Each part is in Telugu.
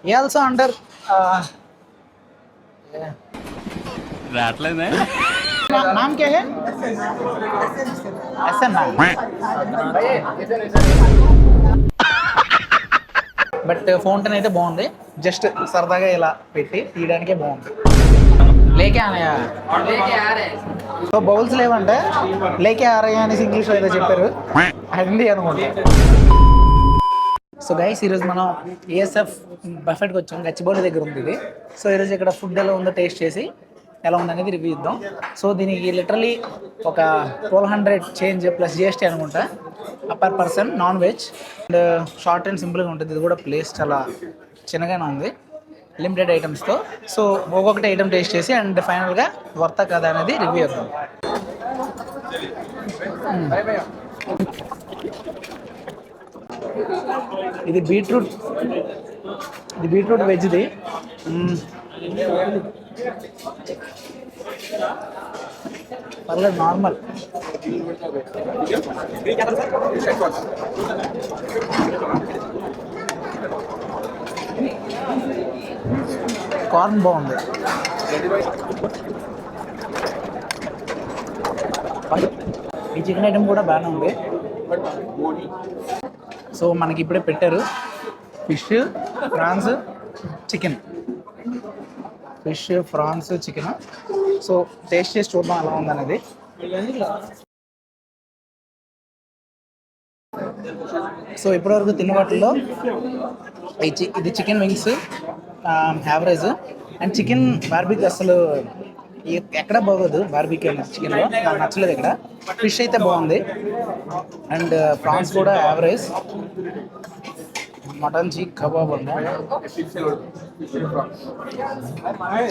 ये आल्सो अंडर राटलेने नाम क्या है? एसएन नाम బట్ ఫౌంటైన్ అయితే బాగుంది. జస్ట్ సరదాగా ఇలా పెట్టి తీయడానికే బాగుంది. లేకే అనయా సో బౌల్స్ లేవంటే లేకే ఆరయ్య అనేసి ఇంగ్లీష్లో ఏదో చెప్పారు, అది అనుకుంటా. సో గైస్ ఈరోజు మనం ఏఎస్ఎఫ్ బఫెట్కి వచ్చాం. గచ్చిబౌలి దగ్గర ఉంది ఇది. సో ఈరోజు ఇక్కడ ఫుడ్ ఎలా ఉందో టేస్ట్ చేసి ఎలా ఉందనేది రివ్యూ ఇద్దాం. సో దీనికి లిటరలీ ఒక 1200 చేంజ్ ప్లస్ జిఎస్టీ అనుకుంటా per person, non veg. And short and సింపుల్గా ఉంటుంది. ఇది కూడా ప్లేస్ చాలా చిన్నగానే ఉంది, లిమిటెడ్ ఐటమ్స్తో. సో ఒక్కొక్కటి ఐటమ్ టేస్ట్ చేసి అండ్ ఫైనల్గా వర్తా కదా అనేది రివ్యూ ఇద్దాం. ఇది బీట్రూట్ వెజ్ది. పర్లేదు, నార్మల్. కార్న్ బాగుంది. ఈ చికెన్ ఐటమ్ కూడా బాగానే ఉంది. సో మనకి ఇప్పుడే పెట్టారు fish, prawns, chicken. Fish, prawns, chicken. So taste చేసి చూద్దాం ఎలా ఉందనేది. సో ఇప్పటివరకు తిన్న వాటిల్లో ఇది chicken wings average. And chicken barbecue అసలు ఎక్కడ బాగోదు. బార్బిక్యూ చికెన్లో నాకు నచ్చలేదు ఇక్కడ. ఫిష్ అయితే బాగుంది అండ్ ప్రాన్స్ కూడా యావరేజ్. మటన్ చీక్ కబాబ్ ఉంది,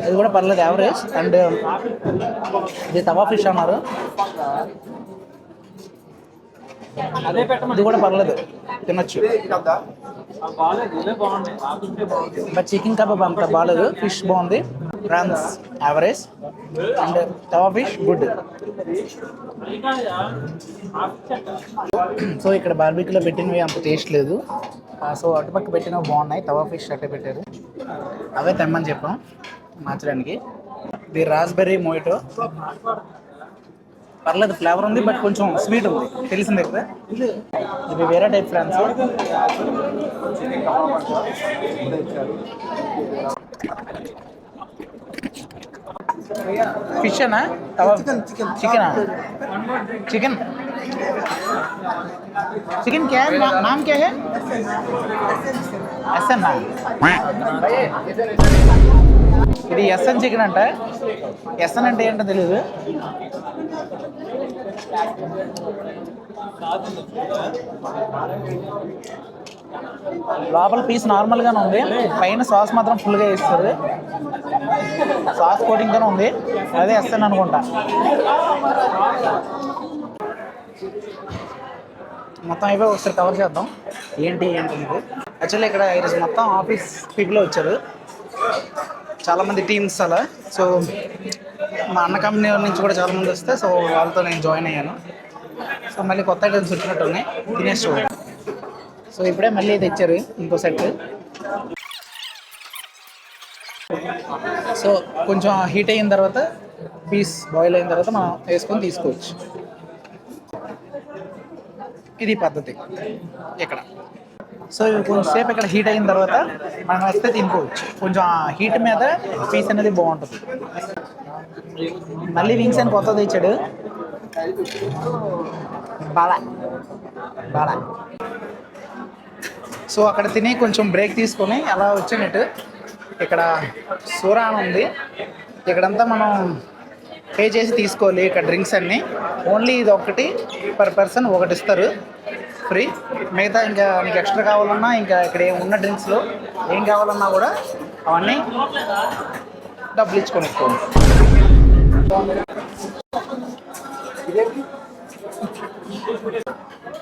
అది కూడా పర్లేదు, యావరేజ్. అండ్ ఇది తవా ఫిష్ అన్నారు, ఇది కూడా పర్లేదు, తినొచ్చు. బట్ చికెన్ కబాబ్ అంత బాగాలేదు. ఫిష్ బాగుంది, prawns average and tawa fish good. So ఇక్కడ బార్బిక్యూలో పెట్టినవి అంత టేస్ట్ లేదు. సో అటుపక్క పెట్టినవి బాగున్నాయి. తవా ఫిష్ అట్టే పెట్టారు, అవే తెమ్మని చెప్పాం మార్చడానికి. ఇది రాస్బెర్రీ మోయిటో, పర్లేదు, ఫ్లేవర్ ఉంది బట్ కొంచెం స్వీట్ ఉంది, తెలిసిందే కదా. ఇవి వేరే టైప్ ఫ్రాన్స్. ఫిష్ అనా? చికెన్ చికెన్ चिकन क्या है? नाम क्या है? एसएन नाम. ఇది ఎస్ఎన్ చికెన్ అంట. ఎస్ఎన్ అంటే ఏంటో తెలియదు. లోపల పీస్ నార్మల్గానే ఉంది, పైన సాస్ మాత్రం ఫుల్గా వేస్తారు. సాస్ కోటింగ్గానే ఉంది, అదే ఎస్ఎన్ అనుకుంటా. మొత్తం అయిపోయి ఒకసారి కవర్ చేద్దాం ఏంటి అనేది. యాక్చువల్లీ ఇక్కడ ఈరోజు మొత్తం ఆఫీస్ పీపుల్ వచ్చారు, చాలామంది టీమ్స్ అలా. సో మా అన్న కంపెనీ నుంచి కూడా చాలామంది వస్తే సో వాళ్ళతో నేను జాయిన్ అయ్యాను. సో మళ్ళీ కొత్త ఐటమ్స్ వచ్చినట్టు ఉన్నాయి, తినేసి చూడండి. సో ఇప్పుడే మళ్ళీ తెచ్చారు ఇంకో సెట్. సో కొంచెం హీట్ అయిన తర్వాత పీస్ బాయిల్ అయిన తర్వాత మనం వేసుకొని తీసుకోవచ్చు. ఇది పద్ధతి ఇక్కడ. సో ఇవి కొంచెంసేపు ఇక్కడ హీట్ అయిన తర్వాత మనం వస్తే తినుకోవచ్చు. కొంచెం హీట్ మీద పీస్ అనేది బాగుంటుంది. మళ్ళీ వింగ్స్ అని కొత్తది ఇచ్చాడు, బాలా. సో అక్కడ తిని కొంచెం బ్రేక్ తీసుకొని అలా వచ్చినట్టు ఇక్కడ సూరాన్ ఉంది. ఇక్కడంతా మనం పే చేసి తీసుకోవాలి. ఇక్కడ డ్రింక్స్ అన్నీ ఓన్లీ ఇది ఒకటి పర్ పర్సన్ ఒకటి ఇస్తారు ఫ్రీ. మిగతా ఇంకా మీకు ఎక్స్ట్రా కావాలన్నా ఇంకా ఇక్కడ ఉన్న డ్రింక్స్లో ఏం కావాలన్నా కూడా అవన్నీ డబ్బులు ఇచ్చుకొని ఇస్తాం.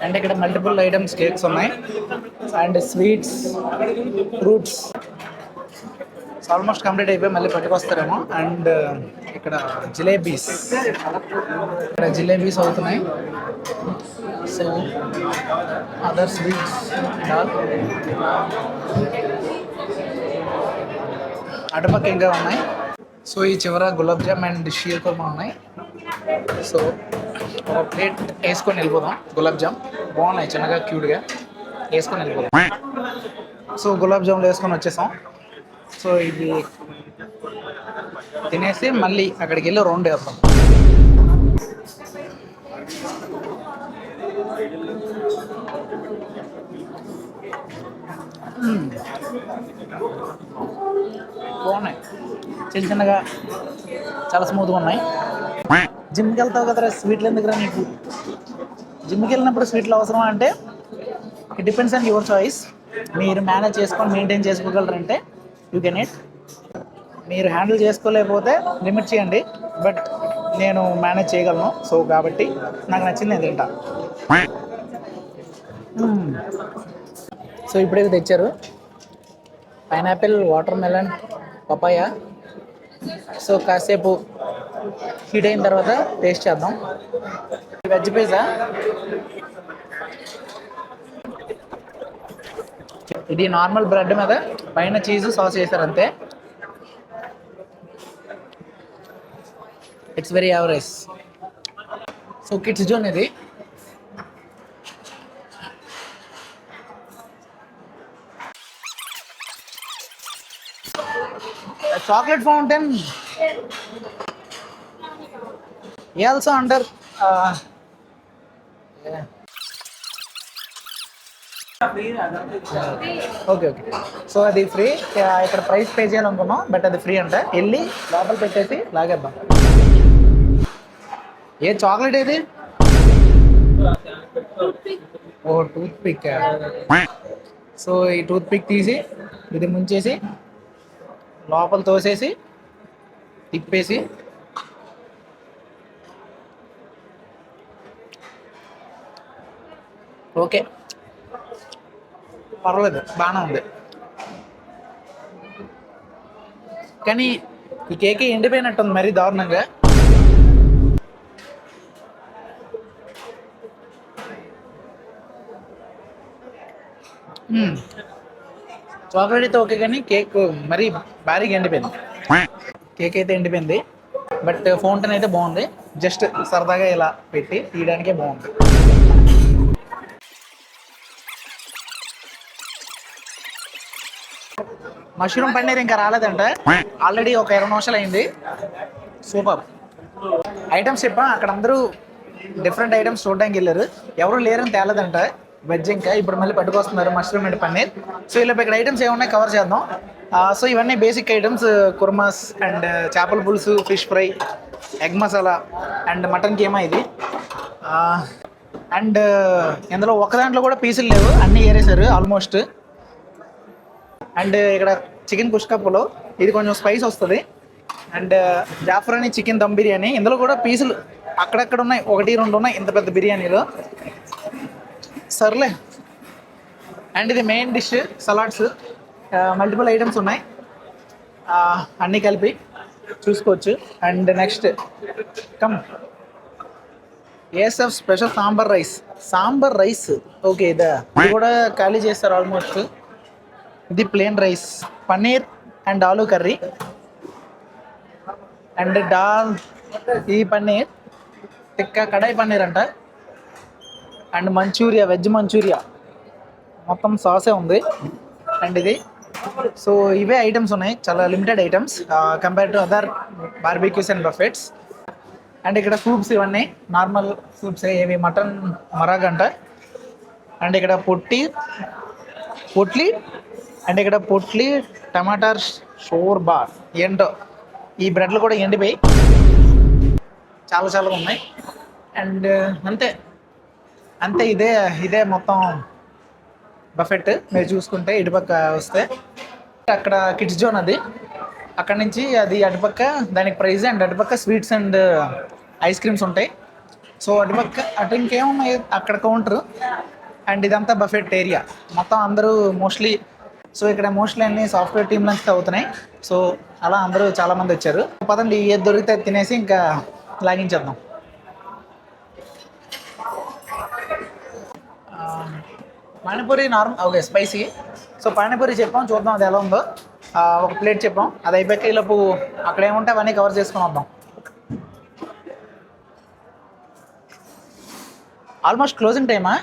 అండ్ ఇక్కడ మల్టిపుల్ ఐటమ్స్ కేక్స్ ఉన్నాయి and sweets, fruits. Almost complete అయిపోయి మళ్ళీ పట్టుకొస్తారేమో. అండ్ ఇక్కడ జిలేబీస్ అవుతున్నాయి. సో అదర్ స్వీట్స్ అటుపక్క ఇంకా ఉన్నాయి. సో ఈ చివర గులాబ్ జామ్ అండ్ షీర్ కుర్మా ఉన్నాయి. సో ఒక ప్లేట్ వేసుకొని వెళ్ళిపోదాం. గులాబ్ జామ్ బాగున్నాయి, చిన్నగా క్యూట్గా వేసుకొని వెళ్ళిపోదాం. సో గులాబ్ జాములు వేసుకొని వచ్చేసాం. సో ఇది తినేసి మళ్ళీ అక్కడికి వెళ్ళి రౌండ్ వేస్తాం. బాగున్నాయి, చిన్న చిన్నగా చాలా స్మూత్గా ఉన్నాయి. జిమ్కి వెళ్తావు కదరా, స్వీట్లు ఎందుకురా నీకు? జిమ్కి వెళ్ళినప్పుడు స్వీట్లు అవసరమా అంటే it depends on your choice. మీరు మేనేజ్ చేసుకొని మెయింటైన్ చేసుకోగలరంటే యూ కెన్ ఇట్. మీరు హ్యాండిల్ చేసుకోలేకపోతే లిమిట్ చేయండి. బట్ నేను మేనేజ్ చేయగలను. సో కాబట్టి నాకు నచ్చింది నేను తింటా. సో ఇప్పుడే తెచ్చారు pineapple, watermelon, papaya. So కాసేపు హీట్ అయిన తర్వాత టేస్ట్ చేద్దాం. వెజ్ పిజ్జా, ఇది నార్మల్ బ్రెడ్ మీద పైన చీజ్ సాస్ చేశారు అంతే. It's very average. So kids zone ఇది. Chocolate fountain also under okay okay. So అది ఫ్రీ. ఇక్కడ ప్రైస్ పే చేయాలనుకున్నాం, బట్ అది ఫ్రీ అంట. వెళ్ళి లోపల పెట్టేసి లాగేద్దాం. ఏ చాక్లెట్ ఏది? ఓ టూత్ పిక్. సో ఈ టూత్ పిక్ తీసి ఇది ముంచేసి లోపల తోసేసి తిప్పేసి ఓకే, పర్వాలేదు, బాగానే ఉంది. కానీ ఈ కేక్ ఎండిపోయినట్టుంది మరీ దారుణంగా. చాక్లెట్ అయితే ఓకే, కానీ కేక్ మరీ భారీగా ఎండిపోయింది. కేక్ అయితే ఎండిపోయింది, బట్ ఫౌంటైన్ అయితే బాగుంది. జస్ట్ సరదాగా ఇలా పెట్టి తీయడానికే బాగుంది. మష్రూమ్ పన్నీర్ ఇంకా రాలేదంట. ఆల్రెడీ ఒక 20 నిమిషాలు అయింది. సూపర్ ఐటమ్స్ చెప్పా. అక్కడ అందరూ డిఫరెంట్ ఐటమ్స్ చూడడానికి వెళ్ళారు, ఎవరు లేరని తేలేదంట. వెజ్ ఇంకా ఇప్పుడు మళ్ళీ పట్టుకొస్తున్నారు మష్రూమ్ అండ్ పన్నీర్. సో ఇలా ఇక్కడ ఐటమ్స్ ఏమున్నాయి కవర్ చేద్దాం. సో ఇవన్నీ బేసిక్ ఐటమ్స్, కుర్మాస్ అండ్ చేపల పులుసు, fish fry, egg masala and mutton keema ఇది. అండ్ ఇందులో ఒక దాంట్లో కూడా పీసులు లేవు, అన్నీ ఏరేశారు ఆల్మోస్ట్. అండ్ ఇక్కడ చికెన్ కుష్కా పులావ్, ఇది కొంచెం స్పైస్ వస్తుంది. అండ్ జాఫ్రాని చికెన్ దమ్ బిర్యానీ, ఇందులో కూడా పీసులు అక్కడక్కడ ఉన్నాయి, 1-2 ఉన్నాయి ఇంత పెద్ద బిర్యానీలో. సర్లే. అండ్ ఇది main dish salads, multiple items ఉన్నాయి, అన్నీ కలిపి చూసుకోవచ్చు. And next come ASF special sambar rice. Okay, ఇది కూడా ఖాళీ చేస్తారు ఆల్మోస్ట్. ఇది plain rice, paneer and aloo curry and dal. ఈ పన్నీర్ టిక్కా కడాయి పన్నీర్ అంట. అండ్ మంచూరియా, వెజ్ మంచూరియా, మొత్తం సాసే ఉంది. అండ్ ఇది. సో ఇవే ఐటమ్స్ ఉన్నాయి, చాలా limited items compare to other barbecues and buffets. And ఇక్కడ సూప్స్, ఇవన్నీ నార్మల్ సూప్స్. ఏవి మటన్ మరాగ్ అంట. అండ్ ఇక్కడ పొట్లి అండ్ ఇక్కడ పొట్లి టమాటా షోర్బా. ఏంటో ఈ బ్రెడ్లు కూడా ఎండిపోయి చాలా ఉన్నాయి. అండ్ అంతే ఇదే మొత్తం బఫెట్. మీరు చూసుకుంటే ఇటుపక్క వస్తే అక్కడ కిడ్స్ జోన్, అది అక్కడ నుంచి అది అటుపక్క దానికి ప్రైజ్. అండ్ అటుపక్క స్వీట్స్ అండ్ ఐస్ క్రీమ్స్ ఉంటాయి. సో అటు ఇంకేమున్నాయి అక్కడ కౌంటర్. అండ్ ఇదంతా బఫెట్ ఏరియా మొత్తం. అందరూ మోస్ట్లీ ఇక్కడ అన్ని సాఫ్ట్వేర్ టీమ్ లంచ్ అవుతున్నాయి. సో అలా అందరూ చాలామంది వచ్చారు. పదండి, ఏది దొరికితే తినేసి ఇంకా లాగించేద్దాం. Panipuri normal, okay, spicy. So panipuri చెప్పాం, చూద్దాం అది ఎలా ఉందో. ఒక ప్లేట్ చెప్పాం, అది అయిపోయాక ఈలోపు అక్కడ ఏముంటే అవన్నీ కవర్ చేసుకుని వద్దాం. ఆల్మోస్ట్ క్లోజింగ్ టైమా?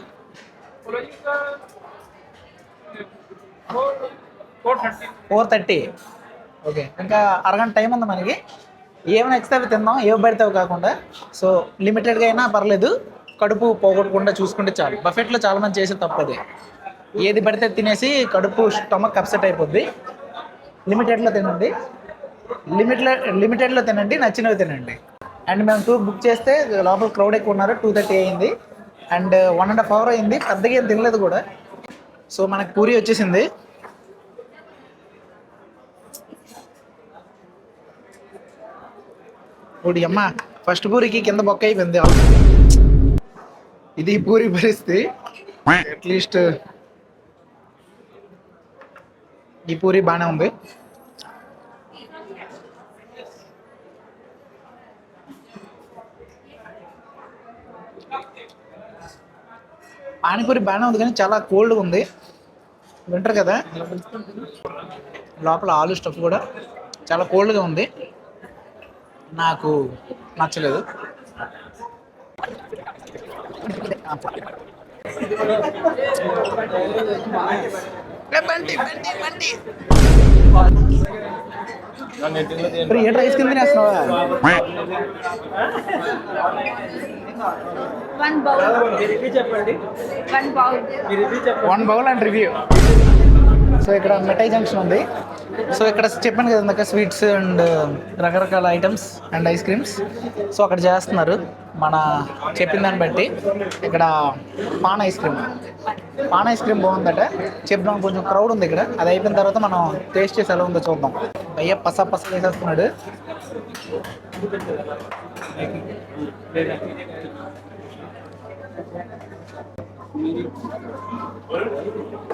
4:30. ఓకే, ఇంకా అరగంట టైం ఉంది మనకి. ఏమైనా ఎక్స్ట్రా తిందాం, ఏవి పడితే కాకుండా. సో లిమిటెడ్గా అయినా పర్లేదు, కడుపు పోగొట్టకుండా చూసుకుంటే చాలు. బఫెట్లో చాలామంది చేసే తప్పది, ఏది పడితే తినేసి కడుపు స్టమక్ అప్సెట్ అయిపోద్ది. లిమిటెడ్లో తినండి, లిమిటెడ్లో తినండి, నచ్చినవి తినండి. అండ్ మేము 2 బుక్ చేస్తే లోపల క్రౌడ్ ఎక్కువ ఉన్నారు. 2:30 అయింది అండ్ 1.5 hour అయింది, పెద్దగా ఏం తినలేదు కూడా. సో మనకు పూరి వచ్చేసింది. ఒకటి అమ్మ, ఫస్ట్ పూరికి కింద బొక్క అయిపోయింది. ఇది పూరి పరిస్థితి. అట్లీస్ట్ ఈ పూరి బాగానే ఉంది. పానీపూరి బాగానే ఉంది కానీ చాలా కోల్డ్గా ఉంది, వింటర్ కదా. లోపల ఆలు స్టఫ్ కూడా చాలా కోల్డ్గా ఉంది, నాకు నచ్చలేదు. ఏ రైస్ కింద తినేస్తున్నావా? 1 బౌల్ అండ్ రివ్యూ. సో ఇక్కడ మిఠాయి జంక్షన్ ఉంది. సో ఇక్కడ చెప్పాను కదా ఇందాక, స్వీట్స్ అండ్ రకరకాల items and ice creams. So అక్కడ చేస్తున్నారు మన చెప్పిన దాన్ని బట్టి. ఇక్కడ పాన్ ఐస్ క్రీమ్ బాగుందట చెప్దాం. కొంచెం క్రౌడ్ ఉంది ఇక్కడ, అది అయిపోయిన తర్వాత మనం టేస్ట్ చేసి ఎలా ఉందో చూద్దాం. అయ్యా పస వేసేస్తున్నాడు.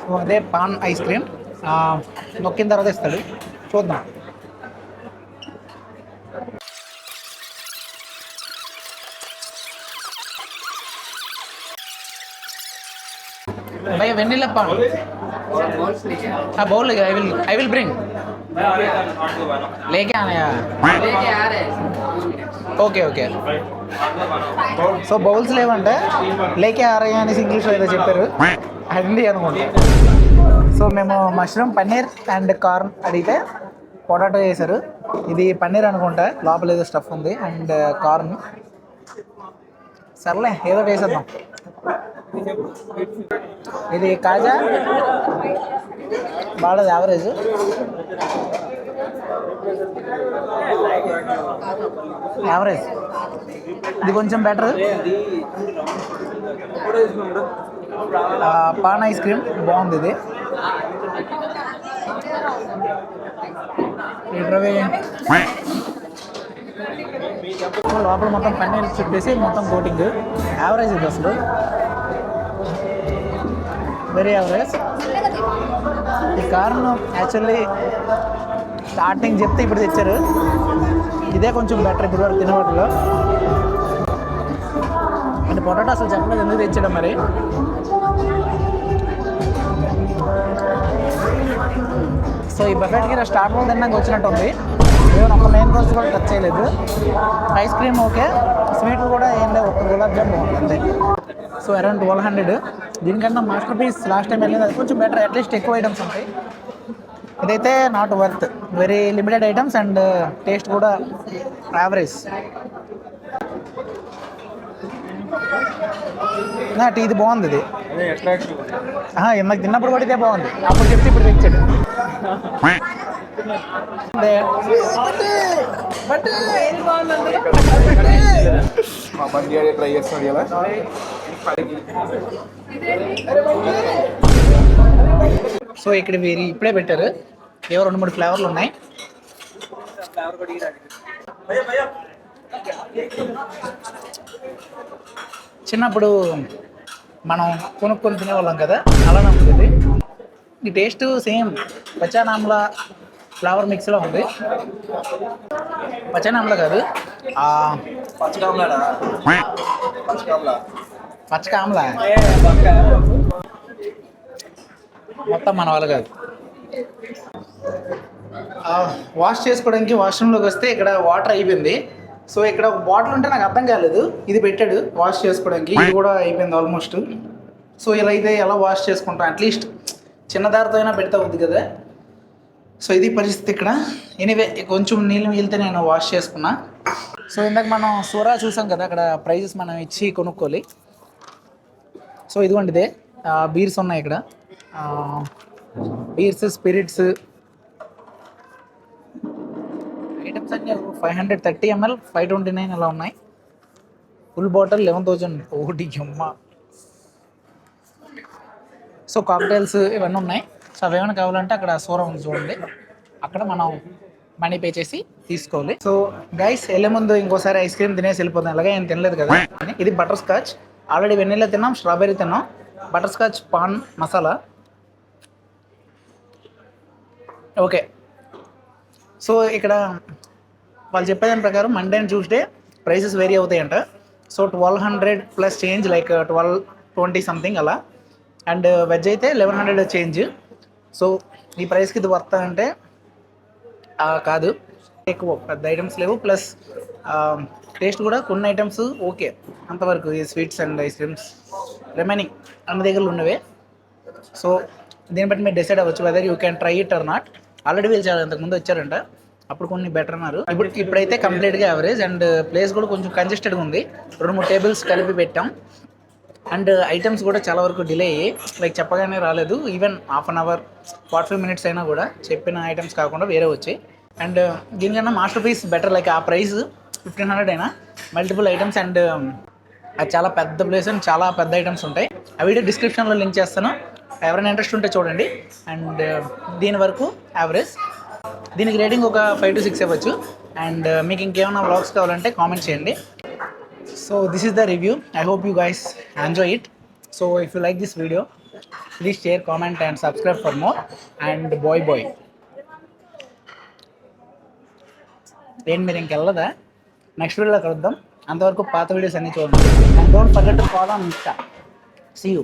సో అదే పాన్ ఐస్ క్రీమ్, నొక్కిన తర్వాత ఇస్తాడు, చూద్దాం. भैया वेनिला पान हाँ बोल आई विल ब्रिंग लेके आना यार ఓకే ఓకే. సో బౌల్స్ లేవంటే లేకే ఆరయ్య అనేసి ఇంగ్లీష్లో ఏదో చెప్పారు, హిందీ అనుకుంటా. సో మేము మష్రూమ్ పన్నీర్ అండ్ కార్న్ అడిగితే పొటాటో చేశారు. ఇది పన్నీర్ అనుకుంటా, లోపల ఏదో స్టఫ్ ఉంది, అండ్ కార్న్. సర్లే ఏదో వేసేద్దాం. ఇది కాజా బాగా యావరేజ్. ఇది కొంచెం బెటర్. పాన్ ఐస్ క్రీమ్ బాగుంది. ఇది లోపల మొత్తం పన్నీర్ చుట్టేసి మొత్తం కోటింగ్. యావరేజ్ ఇది అసలు, వెరీ యావరేజ్. ఈ కారణం యాక్చువల్లీ స్టార్టింగ్ చెప్తే ఇప్పుడు తెచ్చారు. ఇదే కొంచెం బెటర్ ఇప్పుడు వరకు తినవాటిలో. అంటే పొటాటో అసలు చెప్పలేదు ఎందుకు తెచ్చాడు మరి. సో ఈ బఫెట్కి స్టార్ట్లో తిన్నాక వచ్చినట్టు ఉంది. ఏమైనా ఒక మెయిన్ కోర్స్ కూడా టచ్ చేయలేదు. ఐస్ క్రీమ్ ఓకే, స్వీట్లు కూడా ఏం లేవు, ఒక గులాబ్ జామ్ బాగుంది అంతే. So around 1200. దీనికన్నా మాస్టర్ పీస్ లాస్ట్ టైం వెళ్ళింది, అది కొంచెం బెటర్, అట్లీస్ట్ ఎక్కువ ఐటమ్స్ ఉంటాయి. ఇదైతే not worth, very limited items and taste కూడా యావరేజ్. నా ఇది బాగుంది. ఇది ఇందాక తిన్నప్పుడు కూడా ఇదే బాగుంది, అప్పుడు చెప్తే ఇప్పుడు తెచ్చాడు. ట్రై చేస్తున్నాడు కదా. సో ఇక్కడ వీరి ఇప్పుడే పెట్టారు, ఏవో 2-3 ఫ్లేవర్లు ఉన్నాయి. చిన్నప్పుడు మనం కొనుక్కొని తినేవాళ్ళం కదా, అలానే ఉంటుంది. ఈ టేస్ట్ సేమ్ పచ్చానామ్లా ఫ్లేవర్ మిక్స్లో ఉంది. పచ్చానామ్లా కాదు, పచ్చకామ్లా మొత్తం మన వాళ్ళు కాదు. వాష్ చేసుకోవడానికి వాష్రూమ్లోకి వస్తే ఇక్కడ వాటర్ అయిపోయింది. సో ఇక్కడ ఒక బాటిల్ ఉంటే నాకు అర్థం కాలేదు, ఇది పెట్టాడు వాష్ చేసుకోవడానికి, ఇది కూడా అయిపోయింది ఆల్మోస్ట్. సో ఇలా అయితే ఎలా వాష్ చేసుకుంటాం, అట్లీస్ట్ చిన్న దారితో అయినా పెడతా ఉంది కదా. సో ఇది పరిస్థితి ఇక్కడ. ఎనీవే కొంచెం నీళ్ళు మిగిలితే నేను వాష్ చేసుకున్నా. సో ఇందాక మనం సోరా చూసాం కదా, అక్కడ ప్రైజెస్ మనం ఇచ్చి కొనుక్కోవాలి. సో ఇదిగోండి ఇదే బీర్స్ ఉన్నాయి ఇక్కడ, బీర్స్, స్పిరిట్స్ ఐటమ్స్ అన్నీ 530 ml 529 అలా ఉన్నాయి. ఫుల్ బాటిల్ 11,000 ఒకటి అమ్మ. సో కాక్టైల్స్ ఇవన్నీ ఉన్నాయి. సో అవి ఏమైనా కావాలంటే అక్కడ సోరా ఉంది చూడండి, అక్కడ మనం మనీ పే చేసి తీసుకోవాలి. సో గైస్ వెళ్ళే ముందు ఇంకోసారి ఐస్ క్రీమ్ తినేసి వెళ్ళిపోతాం, అలాగే ఏం తినలేదు కదా. ఇది బటర్ స్కాచ్, ఆల్రెడీ వెన్నీలా తిన్నాం, స్ట్రాబెర్రీ తిన్నాం, butterscotch paan masala. Okay, so ఇక్కడ వాళ్ళు చెప్పేదాని ప్రకారం Monday and Tuesday prices vary అవుతాయంట. So 1200 plus change, like 1220 something అలా. అండ్ వెజ్ అయితే 1100 చేంజ్. సో ఈ ప్రైస్కి ఇది వర్త్ అంటే కాదు, ఎక్కువ పెద్ద ఐటమ్స్ లేవు, ప్లస్ టేస్ట్ కూడా కొన్ని ఐటమ్స్ ఓకే అంతవరకు. ఈ sweets and ice creams remaining అన్ని దగ్గరలో ఉన్నవే. సో దీన్ని బట్టి మీరు డిసైడ్ అవ్వచ్చు whether you can try it or not. Already వీళ్ళు చాలా ఇంతకుముందు వచ్చారంట, అప్పుడు కొన్ని బెటర్ అన్నారు. ఇప్పుడైతే కంప్లీట్గా యావరేజ్. అండ్ ప్లేస్ కూడా కొంచెం కంజెస్టెడ్గా ఉంది, 2-3 టేబుల్స్ కలిపి పెట్టాం. అండ్ ఐటమ్స్ కూడా చాలా వరకు డిలే అయ్యి, లైక్ చెప్పగానే రాలేదు. Even half an hour 45 minutes అయినా కూడా చెప్పిన ఐటమ్స్ కాకుండా వేరే వచ్చాయి. అండ్ దీనికన్నా మాస్టర్ పీస్ బెటర్, లైక్ ఆ ప్రైస్ 1500 అయినా మల్టిపుల్ ఐటమ్స్. అండ్ అది చాలా పెద్ద ప్లేస్ అండ్ చాలా పెద్ద ఐటమ్స్ ఉంటాయి. ఆ వీడియో డిస్క్రిప్షన్లో లింక్ చేస్తాను, ఎవరైనా ఇంట్రెస్ట్ ఉంటే చూడండి. అండ్ దీని వరకు యావరేజ్, దీనికి రేటింగ్ ఒక 5 to 6 ఇవ్వచ్చు. అండ్ మీకు ఇంకేమైనా వ్లాగ్స్ కావాలంటే కామెంట్ చేయండి. So this is the review. I hope you guys enjoy it. So if you like this video, please share, comment and subscribe for more. And boy నేను మీరు ఇంకెళ్ళదా, నెక్స్ట్ వీడియోలో కలుద్దాం. అంతవరకు పాత వీడియోస్ అన్నీ చూడండి. And don't forget to follow on Insta. See you.